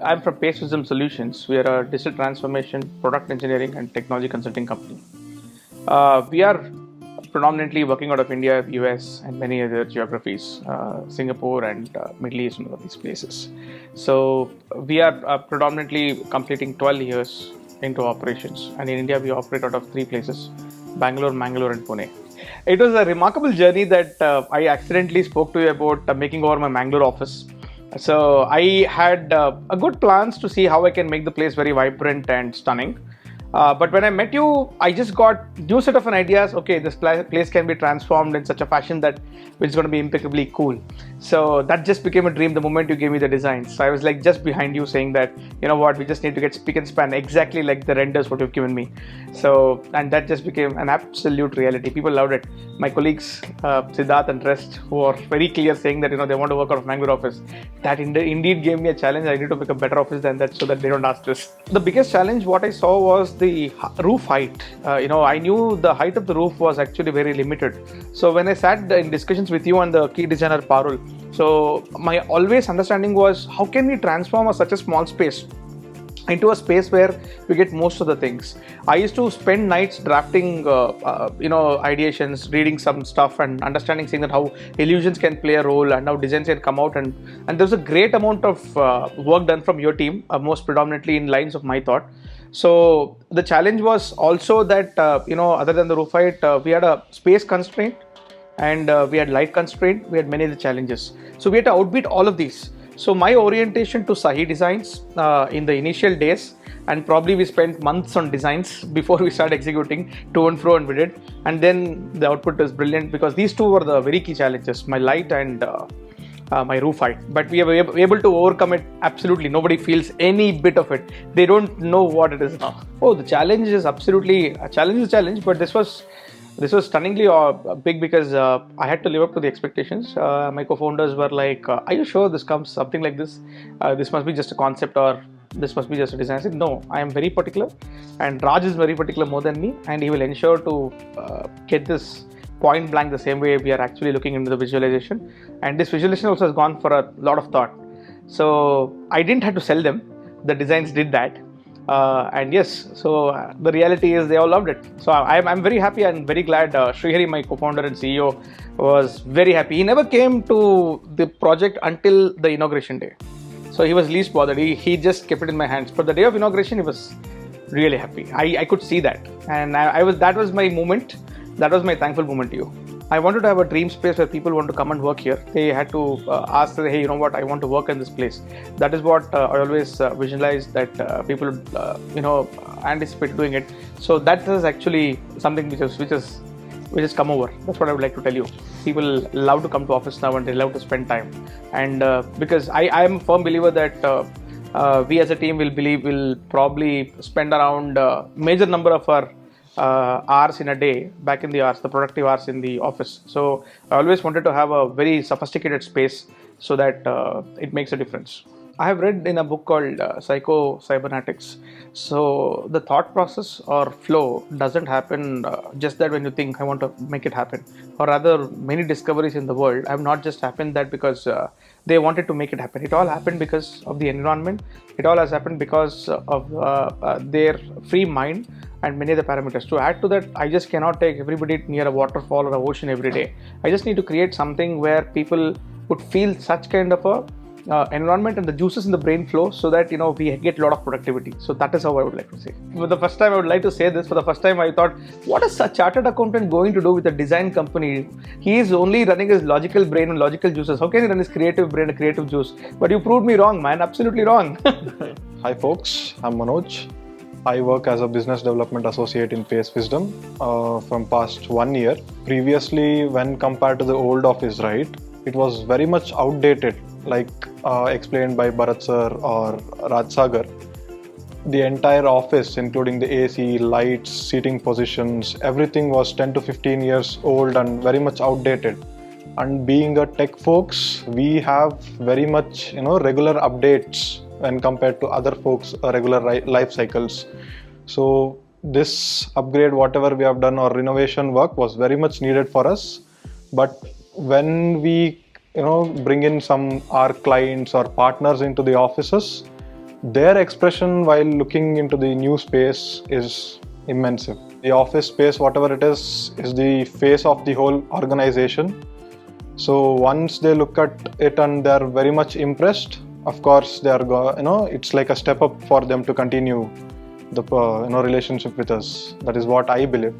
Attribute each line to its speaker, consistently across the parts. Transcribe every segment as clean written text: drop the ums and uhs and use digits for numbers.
Speaker 1: I'm from Pace Wisdom Solutions. We are a digital transformation, product engineering, and technology consulting company. We are predominantly working out of India, US, and many other geographies, Singapore and Middle East, and all these places. So we are predominantly completing 12 years into operations, and in India we operate out of three places: Bangalore, Mangalore, and Pune. It was a remarkable journey that I accidentally spoke to you about making over my Mangalore office. So I had a good plans to see how I can make the place very vibrant and stunning. But when I met you, I just got new set of an ideas. Okay, this place can be transformed in such a fashion that it's going to be impeccably cool. So that just became a dream the moment you gave me the designs. So I was like just behind you saying that, you know what, we just need to get spick and span exactly like the renders what you've given me. So, and that just became an absolute reality. People loved it. My colleagues, Siddharth and rest, who are very clear saying that, you know, they want to work out of Mangalore office. That indeed gave me a challenge. I need to make a better office than that so that they don't ask this. The biggest challenge what I saw was the roof height. I knew the height of the roof was actually very limited. So when I sat in discussions with you and the key designer Parul, so my always understanding was how can we transform such a small space into a space where we get most of the things. I used to spend nights drafting, ideations, reading some stuff and understanding, seeing that how illusions can play a role and how designs can come out. And there's a great amount of work done from your team, most predominantly in lines of my thought. So the challenge was also that, other than the roof height, we had a space constraint and we had light constraint. We had many of the challenges. So we had to outbeat all of these. So my orientation to Sahi Designs in the initial days, and probably we spent months on designs before we started executing to and fro, and we did. And then the output is brilliant because these two were the very key challenges, my light and my roof height. But we were able to overcome it absolutely. Nobody feels any bit of it. They don't know what it is now. Oh, the challenge is absolutely a challenge, but this was stunningly big because I had to live up to the expectations. My co-founders were like, are you sure this comes something like this? This must be just a concept or this must be just a design. I said, no, I am very particular and Raj is very particular more than me, and he will ensure to get this point blank the same way we are actually looking into the visualization. And this visualization also has gone for a lot of thought. So I didn't have to sell them. The designs did that. And yes, so the reality is they all loved it. So I'm very happy and very glad. Srihari, my co-founder and CEO, was very happy. He never came to the project until the inauguration day. So he was least bothered. He just kept it in my hands. But the day of inauguration, he was really happy. I could see that. And that was my moment. That was my thankful moment to you. I wanted to have a dream space where people want to come and work here. They had to ask, hey, you know what, I want to work in this place. That is what I always visualize that people, anticipate doing it. So that is actually something which has come over. That's what I would like to tell you. People love to come to office now and they love to spend time. And because I am a firm believer that we as a team will probably spend around major number of our hours in a day back in the hours, the productive hours in the office. So I always wanted to have a very sophisticated space so that it makes a difference. I have read in a book called Psycho-Cybernetics. So the thought process or flow doesn't happen just that when you think I want to make it happen, or rather many discoveries in the world have not just happened that because they wanted to make it happen. It all happened because of the environment. It all has happened because of their free mind and many other parameters. To add to that, I just cannot take everybody near a waterfall or an ocean every day. I just need to create something where people would feel such kind of a environment and the juices in the brain flow so that, we get a lot of productivity. So that is how I would like to say. For the first time, I would like to say this. For the first time, I thought, what is a chartered accountant going to do with a design company? He is only running his logical brain and logical juices. How can he run his creative brain and creative juice? But you proved me wrong, man. Absolutely wrong.
Speaker 2: Hi folks, I'm Manoj. I work as a business development associate in Pace Wisdom from past 1 year. Previously, when compared to the old office, right, it was very much outdated, like explained by Bharath sir or Raj Sagar. The entire office, including the AC, lights, seating positions, everything was 10 to 15 years old and very much outdated. And being a tech folks, we have very much, regular updates when compared to other folks' regular life cycles. So this upgrade, whatever we have done or renovation work was very much needed for us. But when we bring in our clients or partners into the offices, their expression while looking into the new space is immense. The office space, whatever it is the face of the whole organization. So once they look at it and they're very much impressed, of course they are it's like a step up for them to continue the relationship with us. That is what I believe.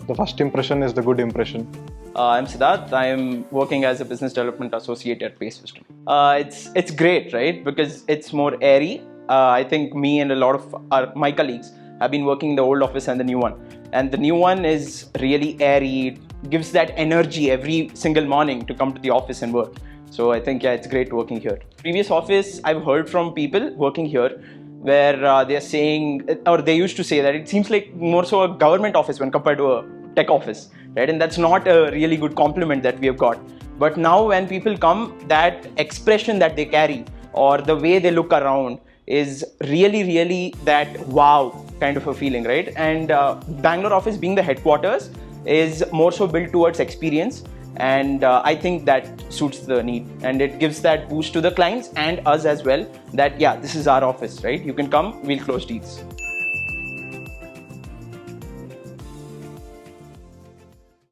Speaker 2: The first impression is the good impression.
Speaker 3: I'm Siddharth. I am working as a business development associate at Pace Wisdom. It's great, right? Because it's more airy. I think me and a lot of my colleagues have been working in the old office and the new one. And the new one is really airy. It gives that energy every single morning to come to the office and work. So I think, it's great working here. Previous office, I've heard from people working here where they're saying, or they used to say that it seems like more so a government office when compared to a tech office, right? And that's not a really good compliment that we have got. But now when people come, that expression that they carry or the way they look around is really, really that wow kind of a feeling, right? And Bangalore office being the headquarters is more so built towards experience. And I think that suits the need, and it gives that boost to the clients and us as well that, this is our office, right? You can come, we'll close deals.